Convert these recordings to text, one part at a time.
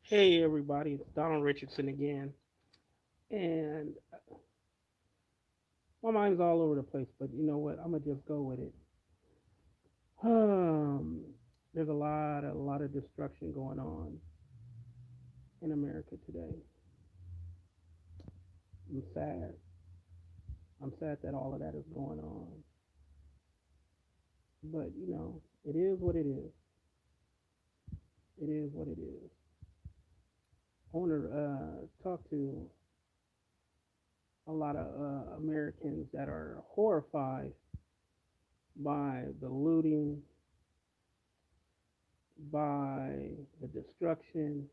Hey everybody, it's Donald Richardson again, and my mind's all over the place. But you know what? I'm gonna just go with it. Um, there's a lot of destruction going on in America today. I'm sad. I'm sad that all of that is going on. But it is what it is. It is what it is. I want to talk to a lot of Americans that are horrified by the looting, by the destruction,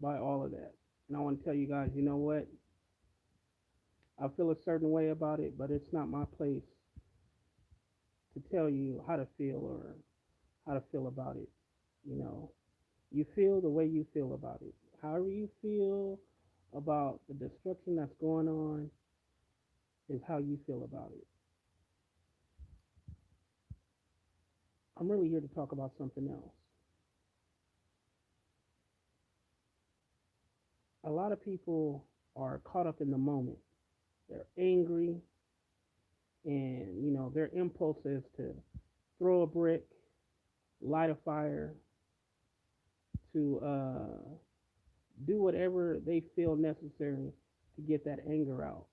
by all of that. And I want to tell you guys, you know what? I feel a certain way about it, but it's not my place to tell you how to feel or how to feel about it. You know, you feel the way you feel about it. However you feel about the destruction that's going on is how you feel about it. I'm really here to talk about something else. A lot of people are caught up in the moment. They're angry, and their impulse is to throw a brick, light a fire, to do whatever they feel necessary to get that anger out.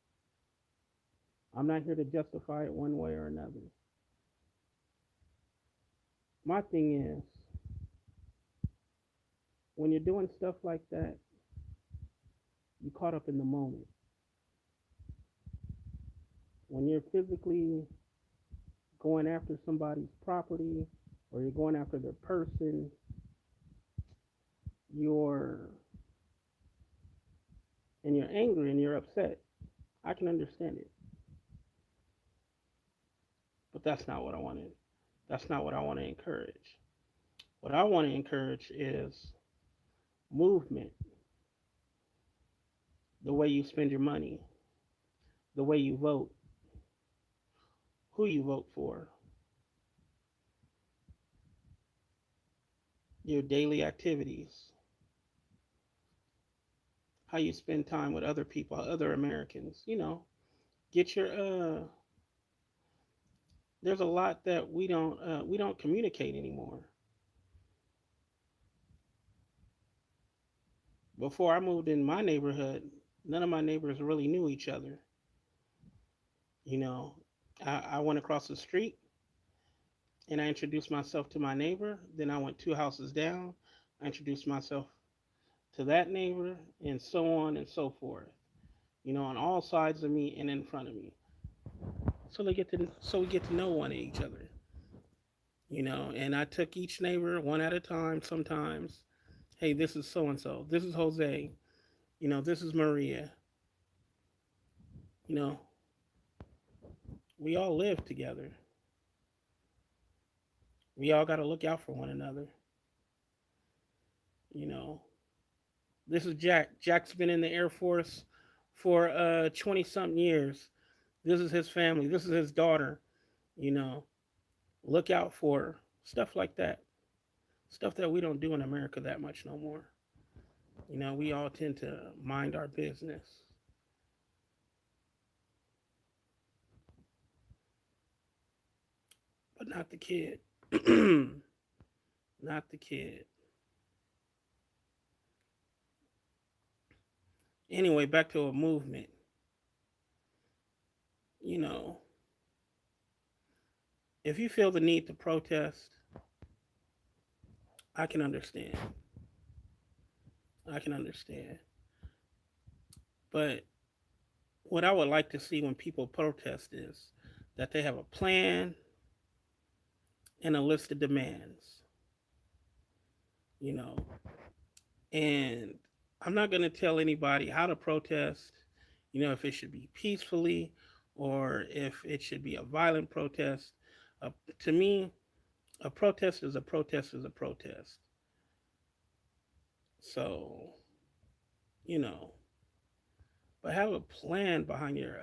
I'm not here to justify it one way or another. My thing is, when you're doing stuff like that, you caught up in the moment. When you're physically going after somebody's property or you're going after their person, you're you're angry and you're upset. I can understand it, but that's not what I want to. That's not what I want to encourage. What I want to encourage is movement, the way you spend your money, the way you vote, who you vote for, your daily activities, how you spend time with other people, other Americans. Get your there's a lot that we don't communicate anymore. Before I moved in my neighborhood, none of my neighbors really knew each other. You know, I went across the street and I introduced myself to my neighbor. Then I went two houses down. I introduced myself to that neighbor, and so on and so forth. On all sides of me and in front of me. So we get to know one of each other. And I took each neighbor one at a time sometimes. Hey, this is so and so. This is Jose. This is Maria. You know, we all live together. We all got to look out for one another. You know, this is Jack. Jack's been in the Air Force for 20 something years. This is his family. This is his daughter. You know, look out for stuff like that. Stuff that we don't do in America that much no more. We all tend to mind our business. But not the kid. Not the kid. Anyway, back to a movement. You know, if you feel the need to protest, I can understand. I can understand. But what I would like to see when people protest is that they have a plan and a list of demands, you know. And I'm not going to tell anybody how to protest, if it should be peacefully or if it should be a violent protest. Uh, to me, a protest is a protest is a protest. So, you know, but have a plan behind your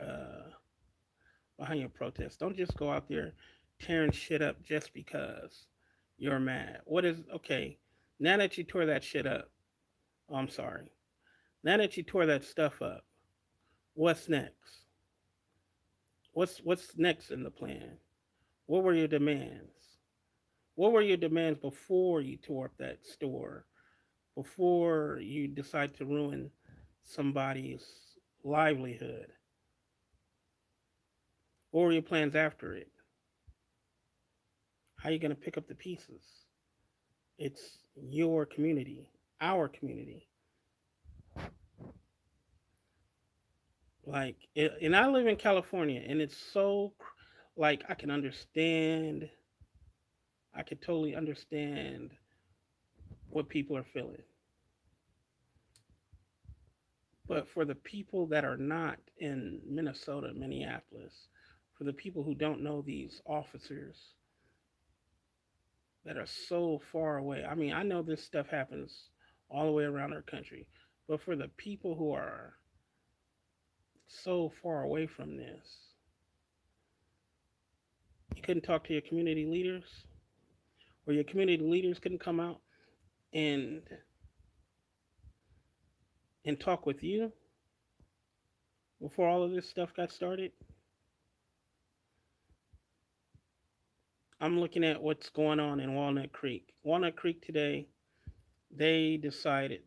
protest. Don't just go out there tearing shit up just because you're mad. What is okay? Now that you tore that shit up, Oh, I'm sorry. Now that you tore that stuff up, what's next? What's next in the plan? What were your demands? What were your demands before you tore up that store? Before you decide to ruin somebody's livelihood? What were your plans after it? How are you going to pick up the pieces? It's your community, our community. And I live in California, and it's so, like, I can totally understand what people are feeling. But for the people that are not in Minnesota, Minneapolis, for the people who don't know these officers that are so far away, I mean, I know this stuff happens all the way around our country, but for the people who are so far away from this, you couldn't talk to your community leaders, or your community leaders couldn't come out and talk with you before all of this stuff got started. I'm looking at what's going on in Walnut Creek. Walnut Creek today,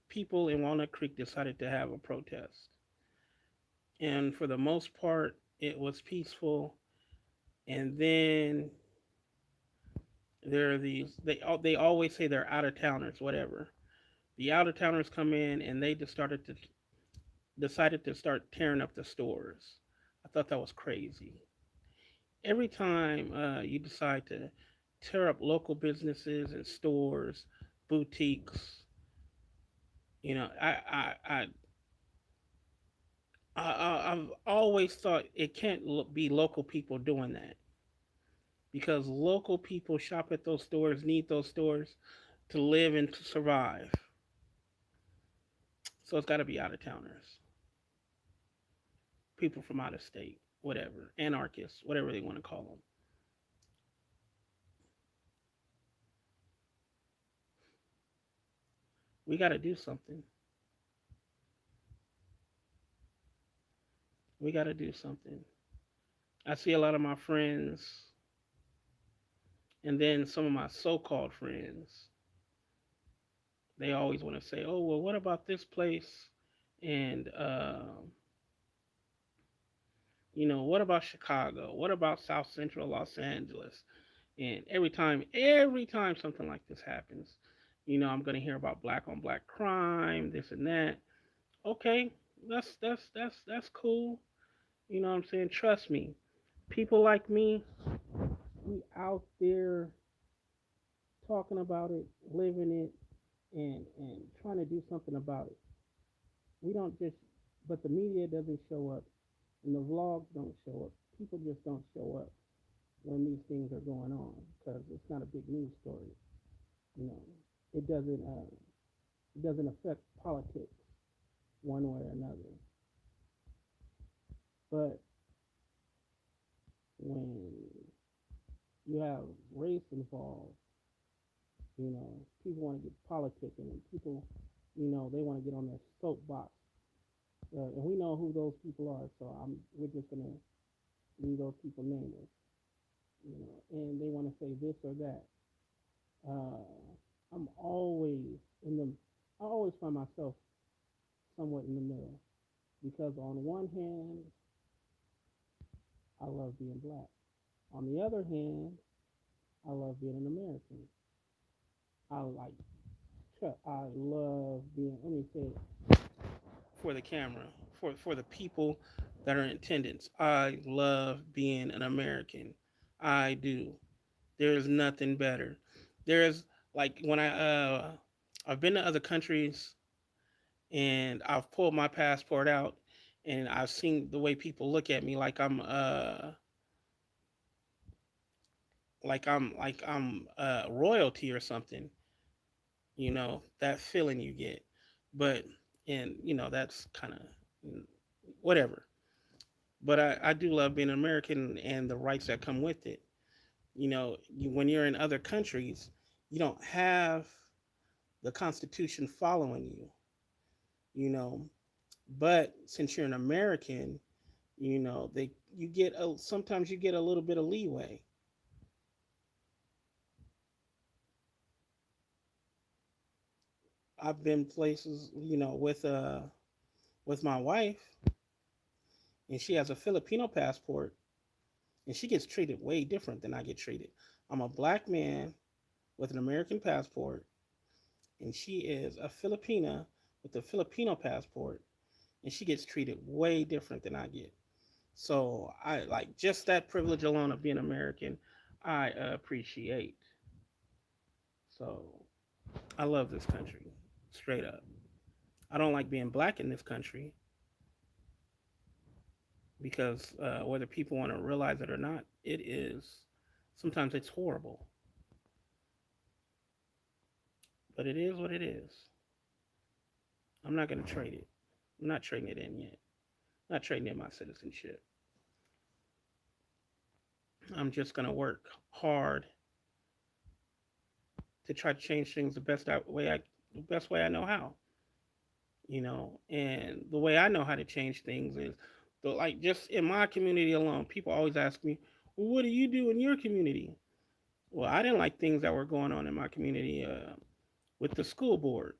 people in Walnut Creek decided to have a protest. And for the most part, it was peaceful. And then there are they always say they're out of towners, whatever. The out of towners come in and they just decided to start tearing up the stores. I thought that was crazy. Every time you decide to tear up local businesses and stores, boutiques, you know, I've always thought it can't be local people doing that because local people shop at those stores, need those stores to live and to survive. So it's got to be out of towners, people from out of state, whatever, anarchists, whatever they want to call them. We got to do something. We got to do something. I see a lot of my friends, and then some of my so-called friends. They always want to say, "Oh, well, what about this place?" And what about Chicago? What about South Central Los Angeles? And every time something like this happens, I'm gonna hear about black on black crime, this and that. Okay, that's cool. You know what I'm saying? Trust me, people like me, we out there talking about it, living it, and trying to do something about it. We don't just, but the media doesn't show up, and the vlogs don't show up. People just don't show up when these things are going on because it's not a big news story. You know, it doesn't affect politics one way or another. But when you have race involved, people want to get politicking, and people, they want to get on their soapbox. And we know who those people are, so we're just gonna leave those people nameless. And they want to say this or that. Uh, I'm always in the. I always find myself somewhat in the middle because on one hand, I love being black. On the other hand, I love being an American. I like. I love being. Let me say it for the camera, for the people that are in attendance. I love being an American. I do. There's nothing better. There's like when I've been to other countries and I've pulled my passport out and I've seen the way people look at me like I'm royalty or something. That feeling you get. But and that's kind of whatever. But I do love being an American and the rights that come with it. When you're in other countries, you don't have the Constitution following you. you know. But since you're an American, they you get sometimes you get a little bit of leeway. I've been places, with my wife, and she has a Filipino passport, and she gets treated way different than I get treated. I'm a black man with an American passport, and she is a Filipina with a Filipino passport, and she gets treated way different than I get. So I like just that privilege alone of being American, I appreciate. So I love this country, straight up. I don't like being black in this country because whether people want to realize it or not, it is sometimes it's horrible, but it is what it is. I'm not going to trade it. I'm not trading it in yet. I'm not trading in my citizenship. I'm just going to work hard to try to change things the best way I know how. And the way I know how to change things is like just in my community alone. People always ask me, well, what do you do in your community? Well, I didn't like things that were going on in my community with the school board.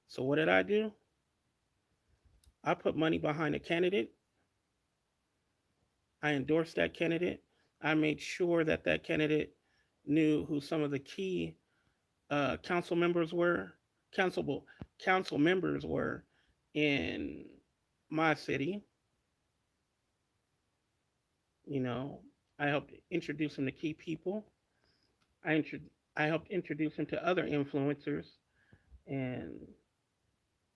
So what did I do? I put money behind a candidate. I endorsed that candidate. I made sure that that candidate knew who some of the key council members were, council council members were in my city. You know, I helped introduce him to key people. I intro- I helped introduce him to other influencers, and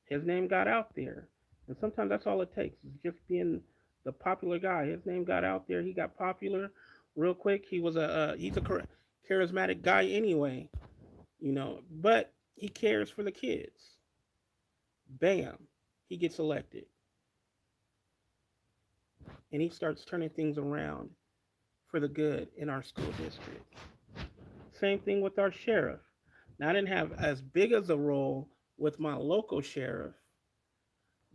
his name got out there. And sometimes that's all it takes is just being the popular guy. His name got out there. He got popular real quick. He's a charismatic guy anyway, but he cares for the kids. Bam, he gets elected, and he starts turning things around for the good in our school district. Same thing with our sheriff. Now, I didn't have as big as a role with my local sheriff,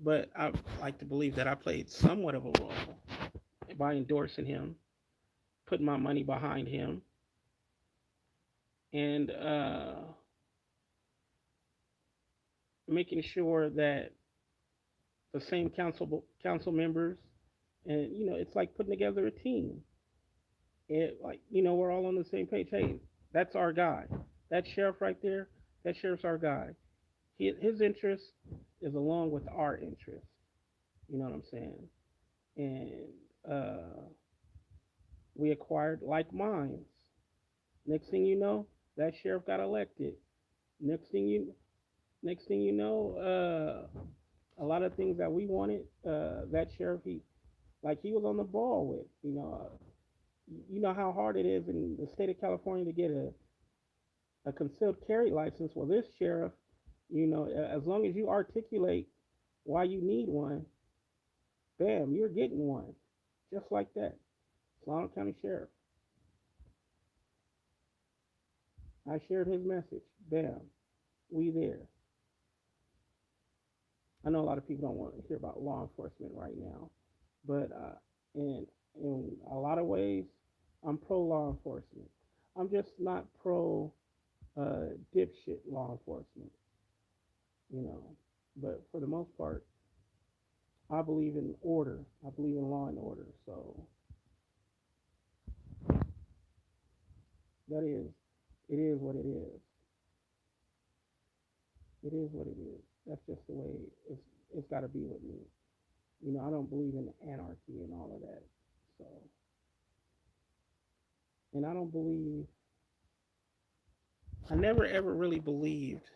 but I like to believe that I played somewhat of a role by endorsing him, putting my money behind him, and making sure that the same council members, and it's like putting together a team. It like we're all on the same page. Hey, that's our guy. That sheriff right there. That sheriff's our guy. His interest is along with our interest. You know what I'm saying? And we acquired like minds. Next thing you know, that sheriff got elected. Next thing you, next thing you know, a lot of things that we wanted, that sheriff he was on the ball with. You know how hard it is in the state of California to get a concealed carry license. Well, this sheriff, as long as you articulate why you need one, bam, you're getting one, just like that. Solano County Sheriff. I shared his message. Bam, we there. I know a lot of people don't want to hear about law enforcement right now, but in a lot of ways, I'm pro law enforcement. I'm just not pro dipshit law enforcement, you know. But for the most part, I believe in order. I believe in law and order. So that is, it is what it is. It is what it is. That's just the way it's got to be with me. I don't believe in anarchy and all of that. So, and I never ever really believed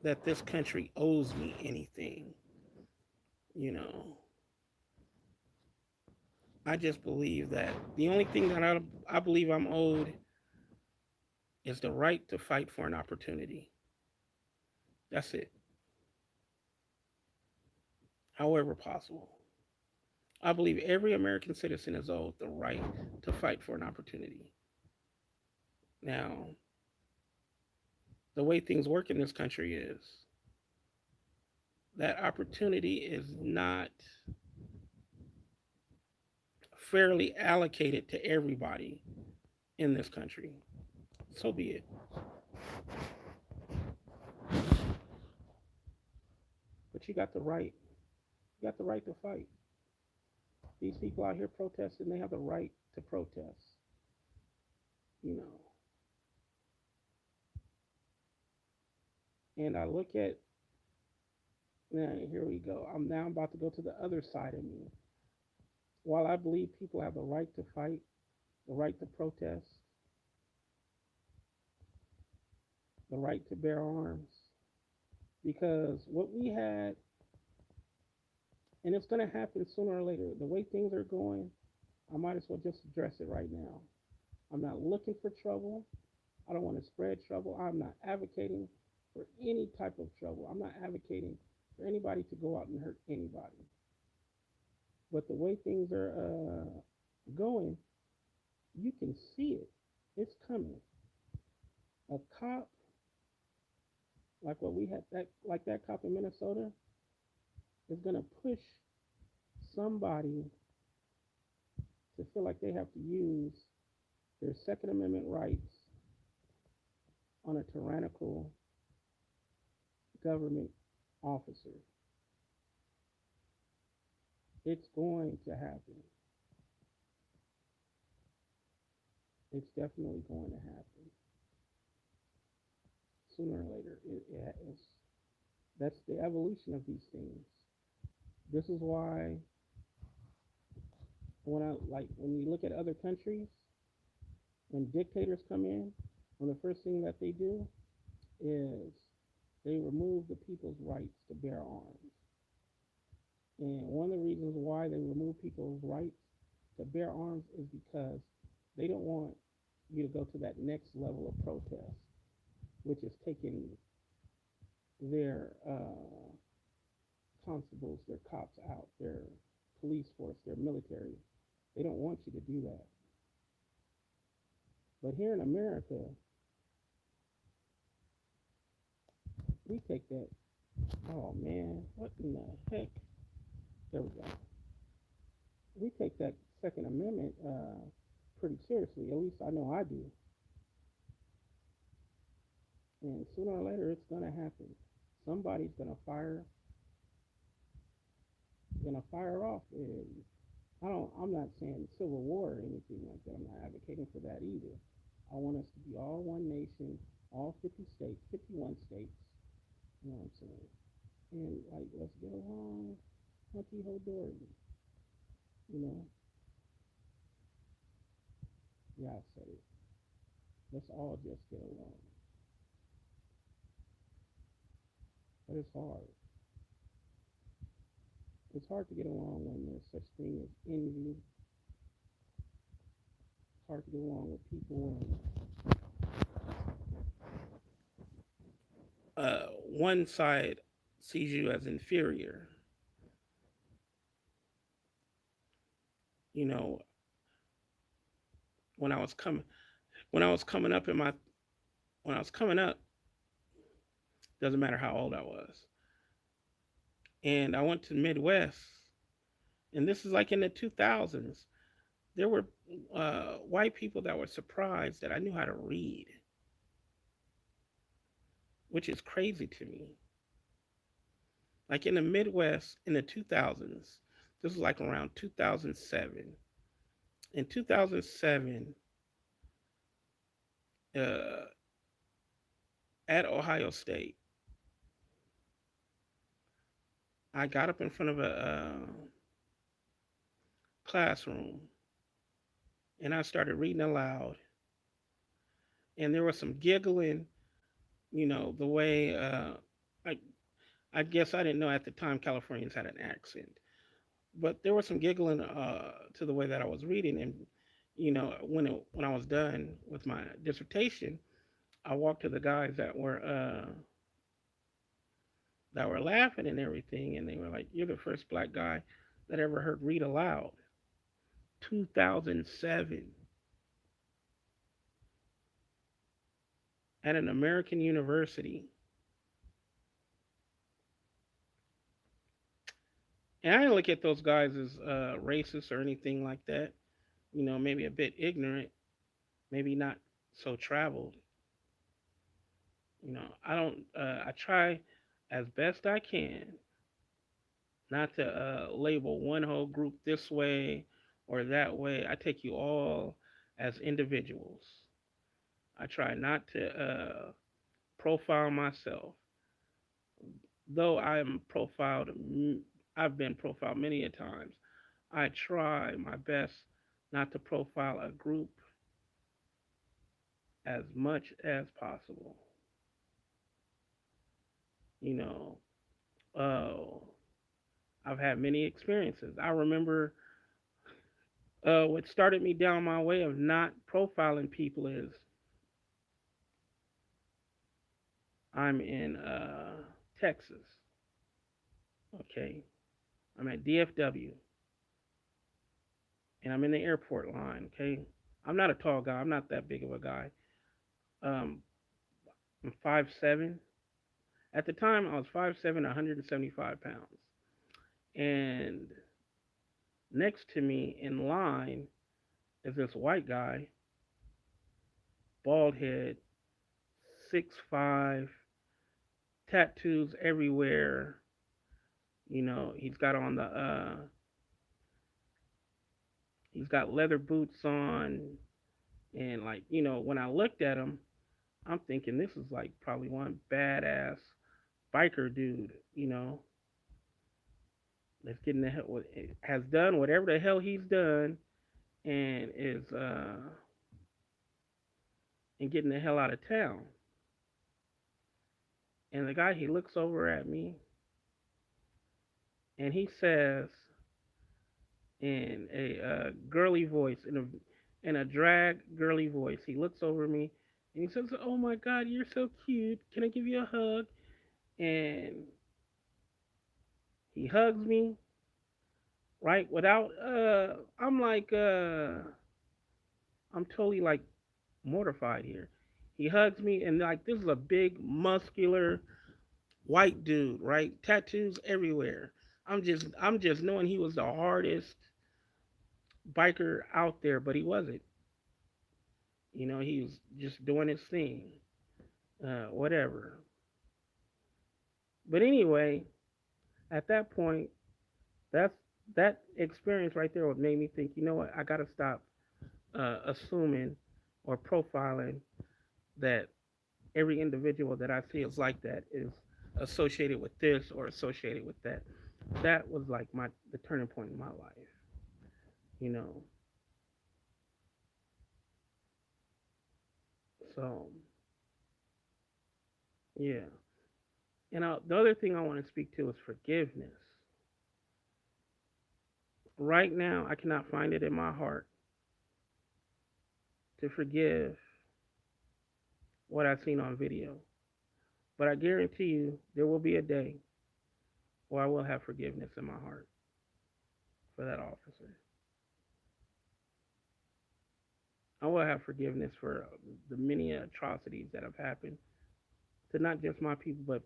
that this country owes me anything. You know, I just believe that the only thing that I believe I'm owed is the right to fight for an opportunity. That's it, however possible. I believe every American citizen is owed the right to fight for an opportunity. Now, the way things work in this country is that opportunity is not fairly allocated to everybody in this country. So be it. But you got the right. You got the right to fight. These people out here protesting, they have the right to protest. You know. And I look at now. Here we go. I'm now about to go to the other side of me. While I believe people have the right to fight, the right to protest, the right to bear arms, because what we had, and it's going to happen sooner or later. The way things are going, I might as well just address it right now. I'm not looking for trouble. I don't want to spread trouble. I'm not advocating for any type of trouble. I'm not advocating for anybody to go out and hurt anybody. But the way things are going, you can see it. It's coming. A cop, like what we had, like that cop in Minnesota, is going to push somebody to feel like they have to use their Second Amendment rights on a tyrannical government officer. It's going to happen. It's definitely going to happen. Sooner or later, that's the evolution of these things. This is why when you look at other countries, when dictators come in, one of the first thing that they do is they remove the people's rights to bear arms. And one of the reasons why they remove people's rights to bear arms is because they don't want you to go to that next level of protest, which is taking their constables, their cops out, their police force, their military. They don't want you to do that. But here in America, we take that. Oh man, what in the heck? There we go. We take that Second Amendment pretty seriously. At least I know I do. And sooner or later, it's gonna happen. Somebody's gonna fire off. And I'm not saying civil war or anything like that. I'm not advocating for that either. I want us to be all one nation, all 50 states, 51 states. You know what I'm saying? And like, let's get along. Hunty ho dory. You know? Yeah, I said it. Let's all just get along. But it's hard. It's hard to get along when there's such thing as envy. It's hard to get along with people when one side sees you as inferior. You know, when I was coming when I was coming up in my when I was coming up, doesn't matter how old I was. And I went to the Midwest, and this is like in the 2000s. There were white people that were surprised that I knew how to read, which is crazy to me. Like in the Midwest in the 2000s, this was like around 2007. In 2007, uh, at Ohio State, I got up in front of a classroom and I started reading aloud. And there was some giggling, the way I, I guess I didn't know at the time Californians had an accent, but there was some giggling to the way that I was reading. And when I was done with my dissertation, I walked to the guys that were laughing and everything, and they were like, "You're the first black guy that ever heard read aloud." 2007 at an American university. And I didn't look at those guys as racist or anything like that. Maybe a bit ignorant, maybe not so traveled. I don't. I try as best I can not to label one whole group this way or that way. I take you all as individuals. I try not to profile myself, though I've been profiled many a times. I try my best not to profile a group as much as possible. You know, uh, I've had many experiences. I remember what started me down my way of not profiling people is I'm in Texas. Okay, I'm at DFW and I'm in the airport line. Okay, I'm not a tall guy. I'm not that big of a guy. Um, I'm 5'7". At the time, I was 5'7", 175 pounds. And next to me in line is this white guy, bald head, 6'5", tattoos everywhere. He's got leather boots on, and like when I looked at him, I'm thinking this is like probably one badass biker dude. That's getting the hell has done whatever the hell he's done, and is and getting the hell out of town. And the guy, he looks over at me and he says in a girly voice, in a drag girly voice, he looks over at me and he says, "Oh my God, you're so cute. Can I give you a hug?" And he hugs me right without. I'm like, I'm totally like mortified here. He hugs me and like this is a big muscular white dude, right? Tattoos everywhere. I'm just knowing he was the hardest biker out there, but he wasn't. He was just doing his thing, whatever. But anyway, at that point, that's that experience right there what made me think, you know what, I gotta stop assuming or profiling that every individual that I see is like that is associated with this or associated with that. That was like the turning point in my life. You know, so yeah. And the other thing I want to speak to is forgiveness. Right now, I cannot find it in my heart to forgive what I've seen on video. But I guarantee you, there will be a day where I will have forgiveness in my heart for that officer. I will have forgiveness for the many atrocities that have happened to not just my people, but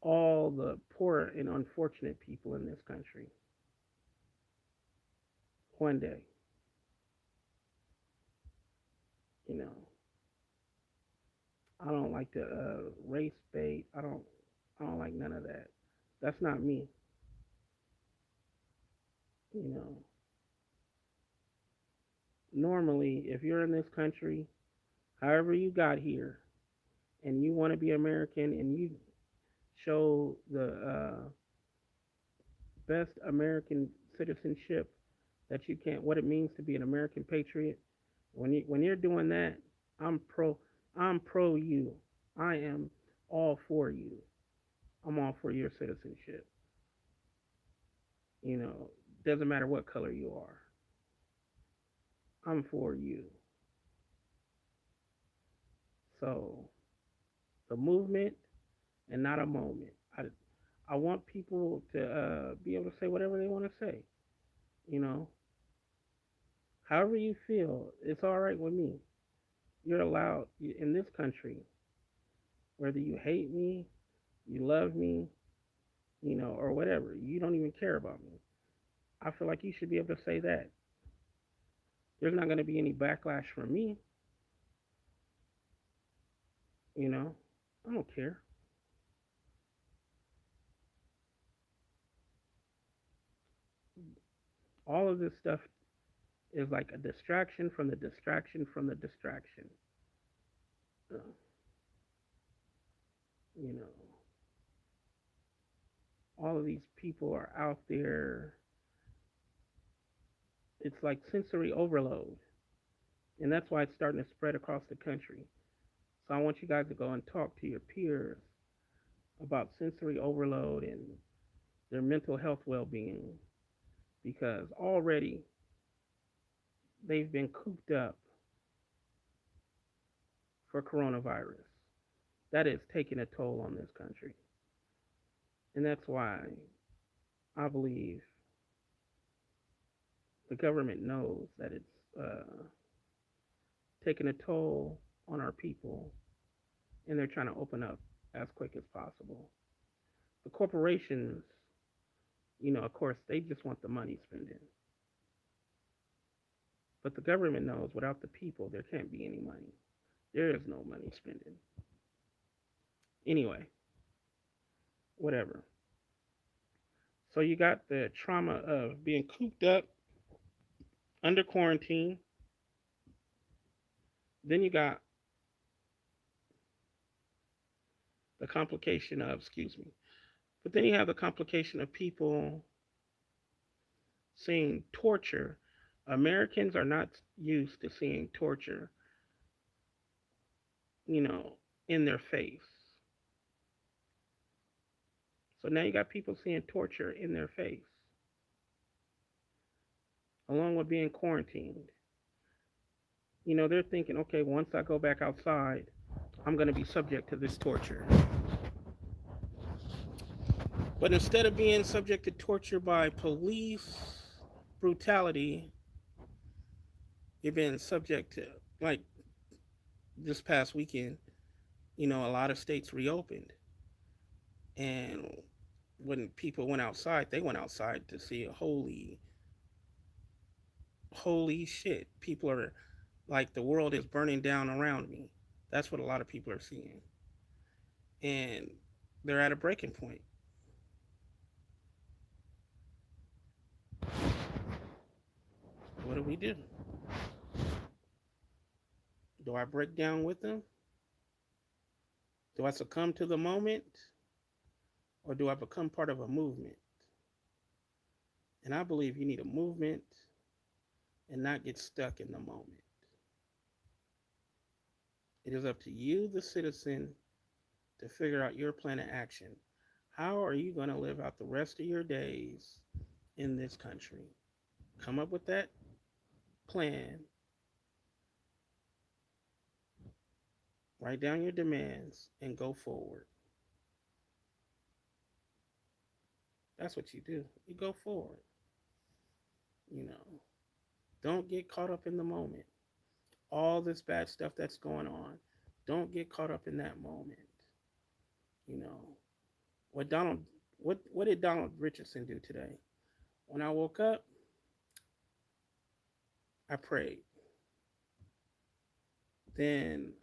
all the poor and unfortunate people in this country. One day, you know, I don't like the race bait. I don't like none of that. That's not me. You know, normally, if you're in this country, however you got here, and you want to be American, and you show the best American citizenship that you can, what it means to be an American patriot. When you're doing that, I'm pro. I'm pro you. I am all for you. I'm all for your citizenship. You know, doesn't matter what color you are. I'm for you. So the movement and not a moment. I want people to be able to say whatever they want to say. You know, however you feel, it's all right with me. You're allowed in this country, whether you hate me, you love me, or whatever. You don't even care about me. I feel like you should be able to say that. There's not going to be any backlash from me, you know. I don't care. All of this stuff is like a distraction from the distraction from the distraction. Uh, you know, all of these people are out there. It's like sensory overload. And that's why it's starting to spread across the country. So I want you guys to go and talk to your peers about sensory overload and their mental health well being because already they've been cooped up for coronavirus. That is taking a toll on this country. And that's why I believe the government knows that it's taking a toll on our people and they're trying to open up as quick as possible. The corporations, of course, they just want the money spending. But the government knows without the people, there can't be any money. There is no money spending. Anyway, whatever. So you got the trauma of being cooped up under quarantine. Then you got the complication of, excuse me, but then you have the complication of people seeing torture. Americans are not used to seeing torture, you know, in their face. So now you got people seeing torture in their face, along with being quarantined. They're thinking, okay, once I go back outside, I'm going to be subject to this torture. But instead of being subject to torture by police brutality, you're being subject to, like this past weekend, a lot of states reopened. And when people went outside, they went outside to see a holy shit. People are like, the world is burning down around me. That's what a lot of people are seeing. And they're at a breaking point. What do we do? Do I break down with them? Do I succumb to the moment? Or do I become part of a movement? And I believe you need a movement and not get stuck in the moment. It is up to you, the citizen, to figure out your plan of action. How are you going to live out the rest of your days in this country? Come up with that plan. Write down your demands and go forward. That's what you do. You go forward. You know, don't get caught up in the moment. All this bad stuff that's going on, don't get caught up in that moment. You know, what Donald what did Donald Richardson do today? When I woke up, I prayed. Then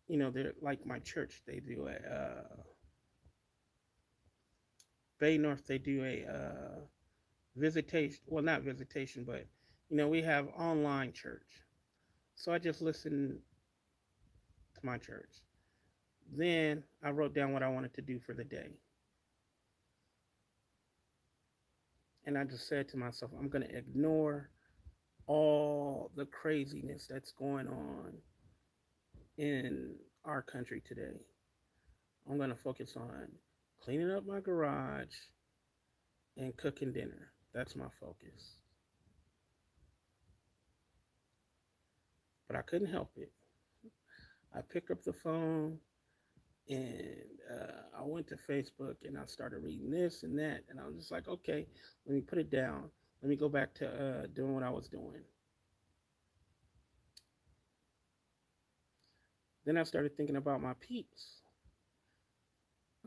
they're like my church. They do a Bay North. They do a visitation. Well, not visitation, but we have online church. So I just listened to my church. Then I wrote down what I wanted to do for the day. And I just said to myself, I'm going to ignore all the craziness that's going on in our country today. I'm going to focus on cleaning up my garage and cooking dinner. That's my focus. But I couldn't help it. I picked up the phone and I went to Facebook and I started reading this and that. And I was just like, okay, let me put it down. Let me go back to doing what I was doing. Then I started thinking about my peeps.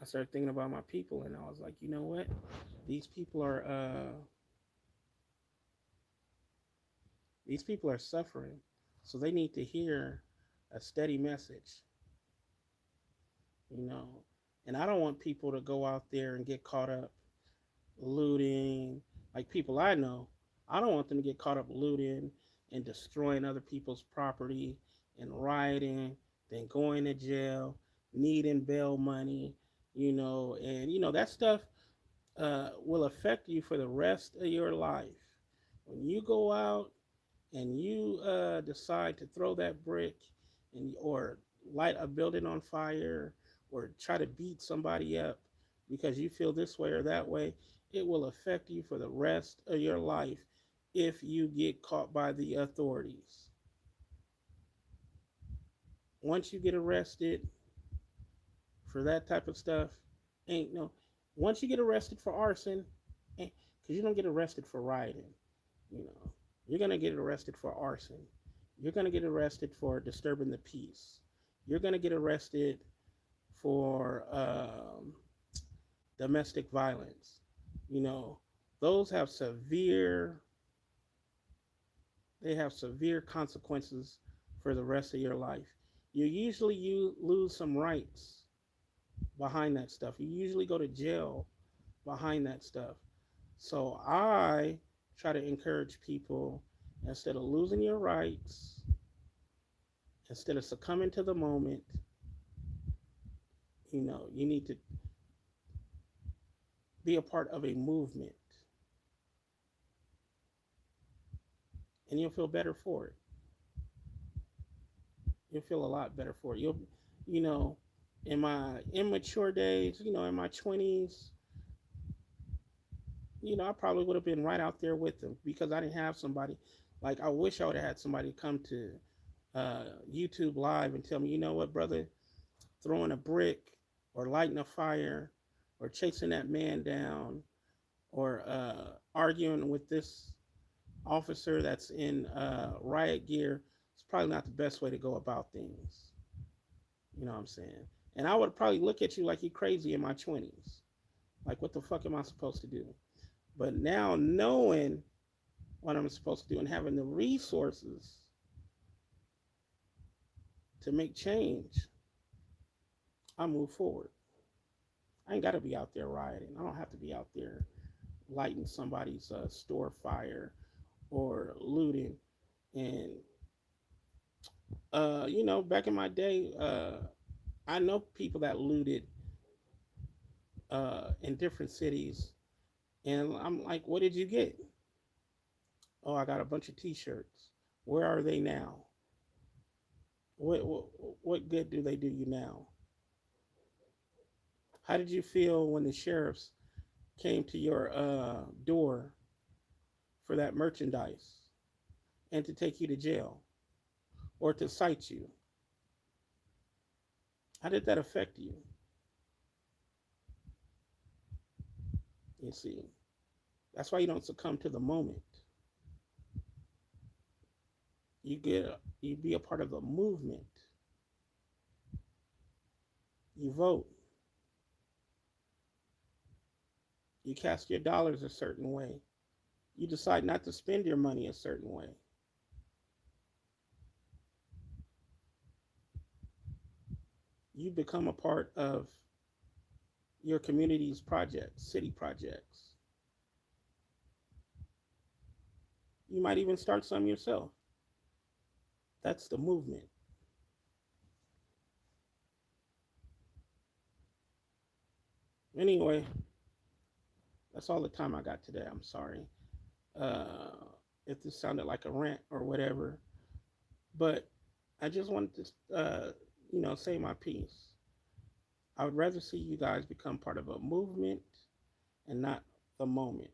I started thinking about my people, and I was like, you know what? These people are these people are suffering, so they need to hear a steady message, you know. And I don't want people to go out there and get caught up looting, like people I know. I don't want them to get caught up looting and destroying other people's property and rioting, then going to jail, needing bail money, and that stuff will affect you for the rest of your life. When you go out and you decide to throw that brick or light a building on fire or try to beat somebody up because you feel this way or that way, it will affect you for the rest of your life if you get caught by the authorities. Once you get arrested for that type of stuff, ain't no. Once you get arrested for arson, because you don't get arrested for rioting, you know, you're gonna get arrested for arson. You're gonna get arrested for disturbing the peace. You're gonna get arrested for domestic violence. You know, those have severe consequences for the rest of your life. You lose some rights behind that stuff. You usually go to jail behind that stuff. So I try to encourage people, instead of losing your rights, instead of succumbing to the moment, you need to be a part of a movement, and you'll feel better for it. You'll feel a lot better for it. You know, in my immature days, in my 20s, I probably would have been right out there with them because I didn't have somebody. Like, I wish I would have had somebody come to YouTube Live and tell me, you know what, brother, throwing a brick or lighting a fire or chasing that man down or arguing with this officer that's in riot gear, it's probably not the best way to go about things. You know what I'm saying? And I would probably look at you like you crazy in my 20s. Like, what the fuck am I supposed to do? But now, knowing what I'm supposed to do and having the resources to make change, I move forward. I ain't got to be out there rioting. I don't have to be out there lighting somebody's store fire or looting. And back in my day, I know people that looted in different cities, and I'm like, what did you get? Oh, I got a bunch of T-shirts. Where are they now? What good do they do you now? How did you feel when the sheriffs came to your door for that merchandise and to take you to jail or to cite you? How did that affect you? You see, that's why you don't succumb to the moment. You be a part of a movement. You vote. You cast your dollars a certain way. You decide not to spend your money a certain way. You become a part of your community's projects, city projects. You might even start some yourself. That's the movement. Anyway, that's all the time I got today. I'm sorry uh, if this sounded like a rant or whatever, but I just wanted to, say my piece. I would rather see you guys become part of a movement and not the moment.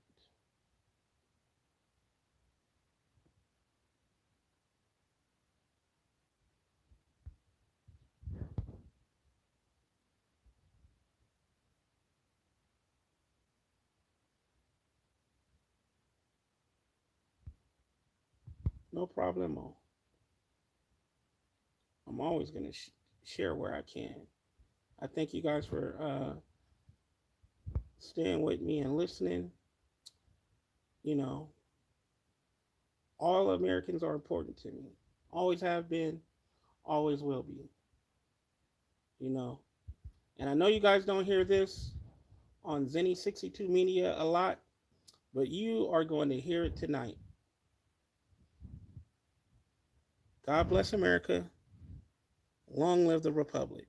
No problemo. I'm always going to share where I can. I thank you guys for staying with me and listening. You know, all Americans are important to me. Always have been, always will be. You know, and I know you guys don't hear this on Zenny62 Media a lot, but you are going to hear it tonight. God bless America. Long live the Republic.